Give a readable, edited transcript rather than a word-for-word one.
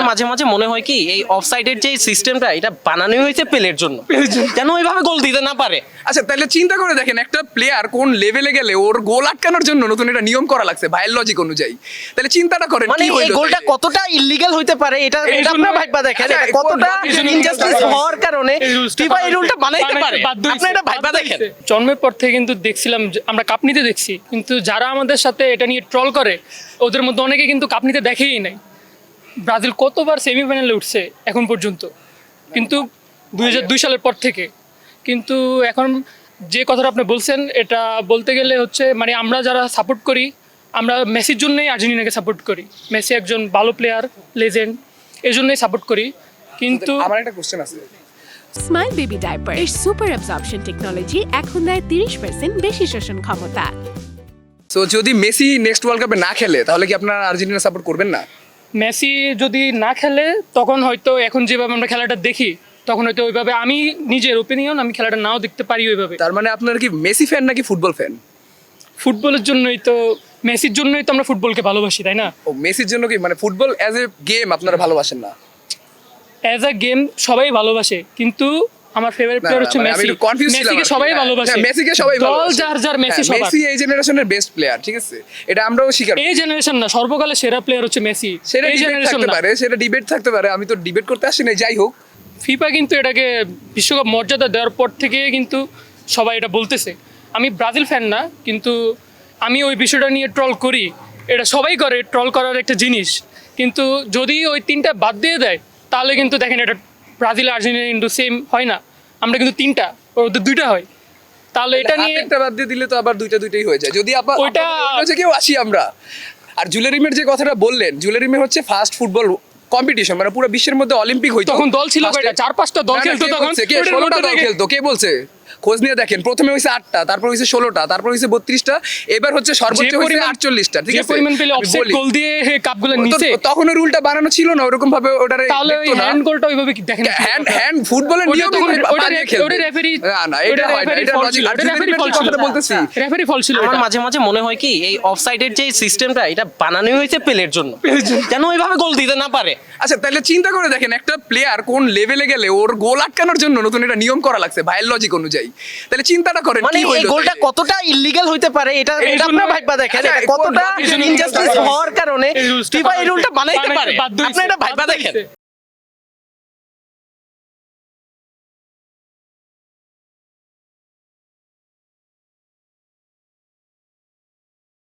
মাঝে মাঝে মনে হয় কি এই অফসাইডের যে সিস্টেমটা এটা বানানো হয়েছে পেলের জন্য, যেন ওইভাবে গোল দিতে না পারে। আচ্ছা তাহলে চিন্তা করে দেখেন একটা প্লেয়ার কোন লেভেলে গেলে ওর গোল আটকানোর জন্য নতুন একটা নিয়ম করা লাগছে ভাইয়ের লজিক অনুযায়ী। তাহলে চিন্তাটা করেন মানে কি এই হইলো গোলটা তাইলে? কতটা ইল্লিগাল হইতে পারে এটা এই এটা জন্য- আপনারা ভাইবা দেখেন, আচ্ছা, এটা কতটা এই জন্য- ইনজাস্টিস হওয়ার কারণে এই রুলসটা ফিফা এই রুলটা বানাইতে বানাইতে পারে। বাধ্য হইছে, আপনারা এটা ভাইবা বাধ্য দেখেন। হইছে। জন্মের পর থেকে কিন্তু দেখছিলাম যে আমরা কাপ নিতে দেখছি, কিন্তু যারা আমাদের সাথে এটা নিয়ে ট্রল করে ওদের মধ্যে অনেকে কিন্তু কাপ নিতে দেখেই নাই। ব্রাজিল কতবার সেমিফাইনালে উঠছে এখন পর্যন্ত, কিন্তু 2002 সালের পর থেকে। কিন্তু এখন যে কথাটা আপনি বলছেন এটা বলতে গেলে হচ্ছে মানে আমরা যারা সাপোর্ট করি আমরা মেসির জন্যই আর্জেন্টিনাকে সাপোর্ট করি। মেসি একজন ভালো প্লেয়ার, লেজেন্ড, এই জন্যই সাপোর্ট করি। কিন্তু আমার একটা কোশ্চেন আছে। স্মাইল বেবি ডাইপার এর সুপার অ্যাবজর্পশন টেকনোলজি এখন দেয় 30% বেশি শোষণ ক্ষমতা। সো যদি মেসি নেক্সট ওয়ার্ল্ড কাপে না খেলে তাহলে কি আপনারা আর্জেন্টিনা সাপোর্ট করবেন না? মেসি যদি না খেলে তখন হয়তো এখন যেভাবে আমরা খেলাটা দেখি তখন হয়তো ওইভাবে, আমি নিজের ওপিনিয়ন, আমি খেলাটা নাও দেখতে পারি ওইভাবে। তার মানে আপনারা কি মেসি ফ্যান নাকি ফুটবল ফ্যান? ফুটবলের জন্যই তো, মেসির জন্যই তো আমরা ফুটবলকে ভালোবাসি, তাই না? ও মেসির জন্য কি মানে ফুটবল অ্যাজ এ গেম আপনারা ভালোবাসেন না? অ্যাজ আ গেম সবাই ভালোবাসে, কিন্তু আমার ফেভারিট প্লেয়ার হচ্ছে মানে আমি মেসি। একটু confused ছিলাম মেসিকে আর কি। সবাই হ্যাঁ, ভালোবাসে, হ্যাঁ, মেসিকে সবাই দল ভালোবাসে। যার যার মেসি হ্যাঁ, সবার। মেসি এই জেনারেশনের বেস্ট প্লেয়ার, ঠিক আছে, এটা আমরাও স্বীকার করি। এই জেনারেশন না, সর্বকালের সেরা প্লেয়ার হচ্ছে মেসি। সেটা এই ডিবেট জেনারেশন থাকতে না। পারে, সেটা ডিবেট থাকতে পারে, আমি তো ডিবেট করতে আসি না। যাই হোক, ফিফা কিন্তু এটাকে বিশ্বকাপ মর্যাদা দেওয়ার পর থেকে কিন্তু সবাই এটা বলতেছে। আমি ব্রাজিল ফ্যান না, কিন্তু আমি ওই বিষয়টা নিয়ে ট্রল করি। এটা সবাই করে, ট্রল করার একটা জিনিস। কিন্তু যদি ওই তিনটা বাদ দিয়ে দেয় তাহলে কিন্তু দেখেন এটা ব্রাজিল আর্জেন্টিনা কিন্তু সেম হয় না। আমরা কিন্তু তিনটা, ওদের দুইটা হয়। তাহলে এটা নিয়ে একটা বাদ দিয়ে দিলে তো আবার দুইটাই হয়ে যায়। যদি আবার ওইটা- হচ্ছে কেউ আসি আমরা। আর জুয়েলারিমের যে কথাটা বললেন, জুয়েলারিমের হচ্ছে ফার্স্ট ফুটবল কম্পিটিশন, মানে পুরো বিশ্বের মধ্যে অলিম্পিক হইতো। তখন দল ছিল First এ- কয়টা? 4-5টা দল না, না, খেলতো কে তখন। বলছে? কে ওটার 16টা মধ্যে দল থেকে- খেলতো, কে বলছে? খোঁজ নিয়ে দেখেন, প্রথমে হয়েছে 8টা, তারপর হয়েছে 16টা, তারপর হয়েছে 32টা, এবার হচ্ছে সর্বোচ্চ যে হয়েছে পরিমাণ- 48টা, ঠিক যে আছে? পরিমাণ পেলে আমি অফসাইড বলি। গোল দিয়ে কাপগুলো তো- নিচে, তখন ওই রুলটা বানানো ছিল না ওরকম ভাবে, ওটারে তাহলে ওই দেখতো না। হ্যান্ড গোলটা ওইভাবে কি দেখেন? হ্যান্ড ফুটবলের ওটা নিয়ম তখন- ওটা বানিয়ে রে- খেলবে। ওটা referee- না না, এটা ওটা হয় না, referee এটা fault লজিক। ছিল, আর ওটা জুয়েলারিমের referee যে fault ছিল। কথাটা বলতেছি, রেফারি ফল ছিল আমার এটা। মাঝে মাঝে মনে হয় কি এই অফসাইডের যে সিস্টেমটা এটা বানানো হয়েছে পেলের জন্য, যেন ওইভাবে গোল দিতে না পারে। আচ্ছা তাহলে চিন্তা করে দেখেন একটা প্লেয়ার কোন লেভেলে গেলে ওর গোল আটকানোর জন্য নতুন একটা নিয়ম করা লাগছে ভাইয়ের লজিক অনুযায়ী। তাহলে চিন্তাটা করেন মানে কি এই হইলো গোলটা তাইলে? কতটা ইল্লিগাল হইতে পারে এটা এই এটা জন্য- আপনারা ভাইবা দেখেন, আচ্ছা, এটা কতটা এই জন্য- ইনজাস্টিস হওয়ার কারণে এই রুলসটা ফিফা এই রুলটা বানাইতে পারে। বাধ্য হইছে, আপনারা এটা ভাইবা বাধ্য দেখেন। হইছে।